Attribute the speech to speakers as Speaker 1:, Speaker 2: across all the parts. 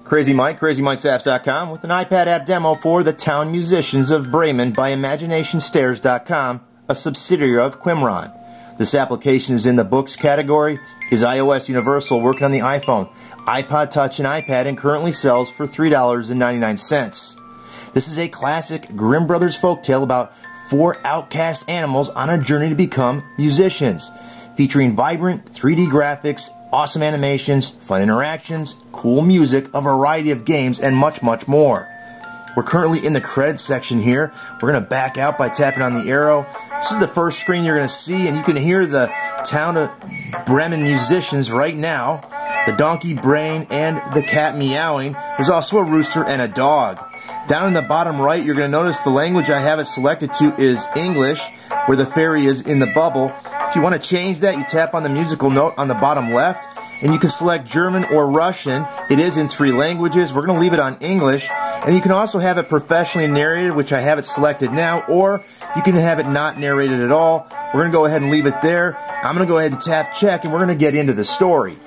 Speaker 1: Crazy Mike, CrazyMikesapps.com with an iPad app demo for the Town Musicians of Bremen by ImaginationStairs.com, a subsidiary of Quimron. This application is in the books category, is iOS universal, working on the iPhone, iPod Touch, and iPad, and currently sells for $3.99. This is a classic Grimm Brothers folktale about 4 outcast animals on a journey to become musicians, featuring vibrant 3D graphics, awesome animations, fun interactions, cool music, a variety of games, and much, much more. We're currently in the credits section here. We're going to back out by tapping on the arrow. This is the first screen you're going to see, and you can hear the Town of Bremen musicians right now. The donkey braying and the cat meowing. There's also a rooster and a dog. Down in the bottom right, you're going to notice the language I have it selected to is English, where the fairy is in the bubble. If you want to change that, you tap on the musical note on the bottom left, and you can select German or Russian. It is in 3 languages. We're going to leave it on English, and you can also have it professionally narrated, which I have it selected now, or you can have it not narrated at all. We're going to go ahead and leave it there. I'm going to go ahead and tap check, and we're going to get into the story.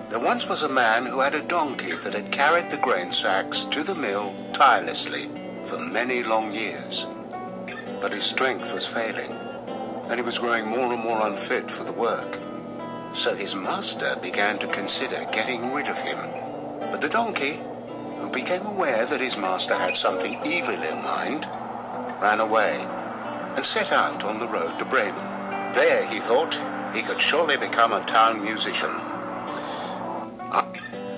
Speaker 2: There once was a man who had a donkey that had carried the grain sacks to the mill tirelessly for many long years. But his strength was failing, and he was growing more and more unfit for the work. So his master began to consider getting rid of him. But the donkey, who became aware that his master had something evil in mind, ran away and set out on the road to Bremen. There, he thought, he could surely become a town musician.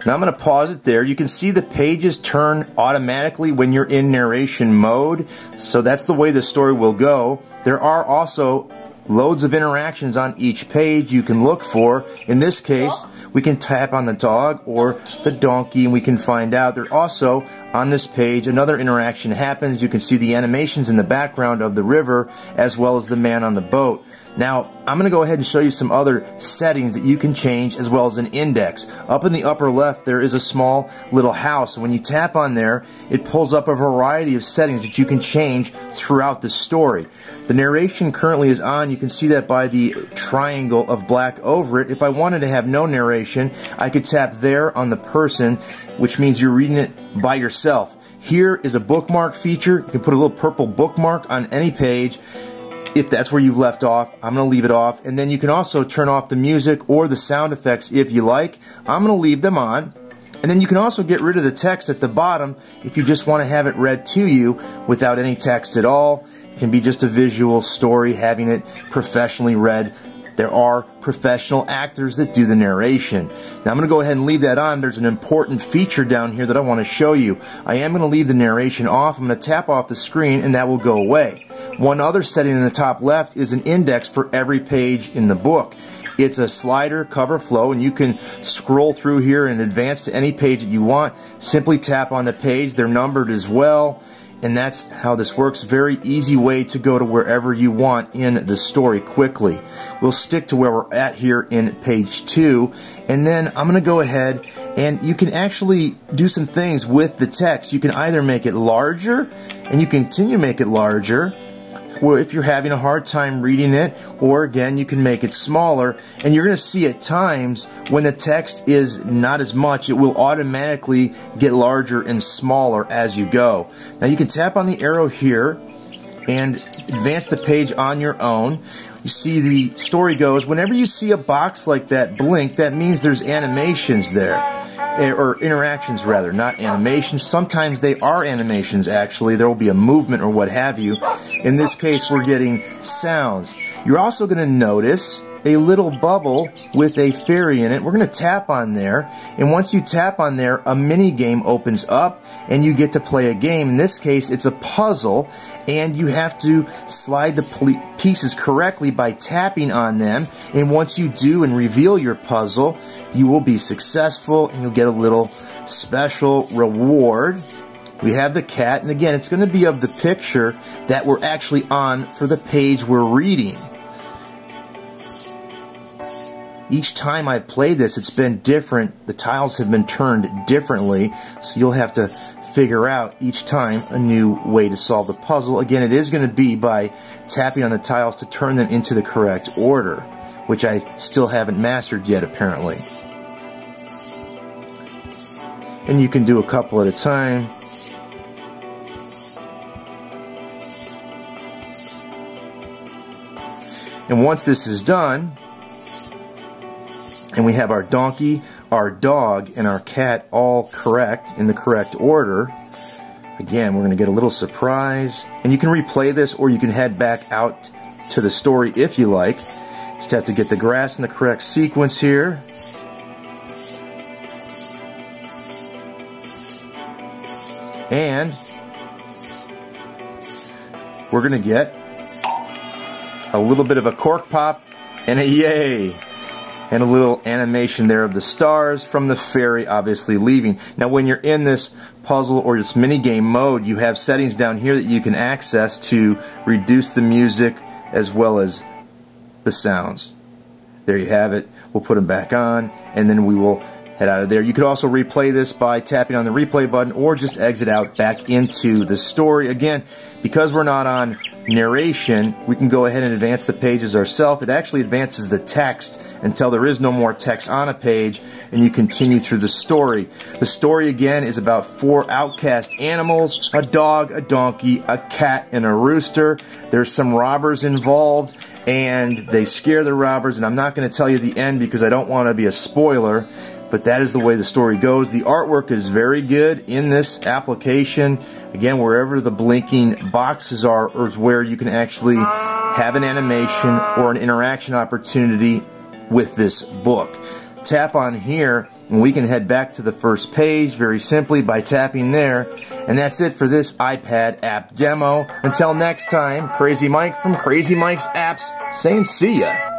Speaker 1: Now I'm going to pause it there. You can see the pages turn automatically when you're in narration mode, so that's the way the story will go. There are also loads of interactions on each page you can look for. In this case, we can tap on the dog or the donkey and we can find out. There also, on this page, another interaction happens. You can see the animations in the background of the river as well as the man on the boat. Now, I'm going to go ahead and show you some other settings that you can change as well as an index. Up in the upper left, there is a small little house. When you tap on there, it pulls up a variety of settings that you can change throughout the story. The narration currently is on. You can see that by the triangle of black over it. If I wanted to have no narration, I could tap there on the person, which means you're reading it by yourself. Here is a bookmark feature. You can put a little purple bookmark on any page. If that's where you've left off, I'm going to leave it off. And then you can also turn off the music or the sound effects if you like. I'm going to leave them on. And then you can also get rid of the text at the bottom if you just want to have it read to you without any text at all. It can be just a visual story, having it professionally read. There are professional actors that do the narration. Now I'm going to go ahead and leave that on. There's an important feature down here that I want to show you. I am going to leave the narration off. I'm going to tap off the screen and that will go away. One other setting in the top left is an index for every page in the book. It's a slider cover flow, and you can scroll through here and advance to any page that you want. Simply tap on the page. They're numbered as well. And that's how this works. Very easy way to go to wherever you want in the story quickly. We'll stick to where we're at here in page 2. And then I'm going to go ahead and you can actually do some things with the text. You can either make it larger and you continue to make it larger, or if you're having a hard time reading it, or again you can make it smaller. And you're going to see at times when the text is not as much, it will automatically get larger and smaller as you go. Now you can tap on the arrow here and advance the page on your own. You see the story goes, whenever you see a box like that blink, that means there's animations there. Or interactions rather, not animations. Sometimes they are animations actually. There will be a movement or what have you. In this case we're getting sounds. You're also going to notice a little bubble with a fairy in it. We're going to tap on there, and once you tap on there, a mini game opens up and you get to play a game. In this case it's a puzzle, and you have to slide the pieces correctly by tapping on them, and once you do and reveal your puzzle, you will be successful and you'll get a little special reward. We have the cat, and again it's going to be of the picture that we're actually on for the page we're reading. Each time I played this, it's been different. The tiles have been turned differently, so you'll have to figure out each time a new way to solve the puzzle. Again, it is going to be by tapping on the tiles to turn them into the correct order, which I still haven't mastered yet, apparently. and you can do a couple at a time. And once this is done, and we have our donkey, our dog, and our cat all correct, in the correct order, again, we're going to get a little surprise. And you can replay this, or you can head back out to the story if you like. Just have to get the grass in the correct sequence here. And we're going to get a little bit of a cork pop and a yay. And a little animation there of the stars from the fairy obviously leaving. Now when you're in this puzzle or this minigame mode, you have settings down here that you can access to reduce the music as well as the sounds. There you have it. We'll put them back on and then we will head out of there. You could also replay this by tapping on the replay button or just exit out back into the story. Again, because we're not on narration, we can go ahead and advance the pages ourselves. It actually advances the text until there is no more text on a page, and you continue through the story. The story again is about 4 outcast animals: a dog, a donkey, a cat, and a rooster. There's some robbers involved, and they scare the robbers, and I'm not going to tell you the end because I don't want to be a spoiler, but that is the way the story goes. The artwork is very good in this application. Again, wherever the blinking boxes are is where you can actually have an animation or an interaction opportunity with this book. Tap on here and we can head back to the first page very simply by tapping there. And that's it for this iPad app demo. Until next time, Crazy Mike from Crazy Mike's Apps saying see ya.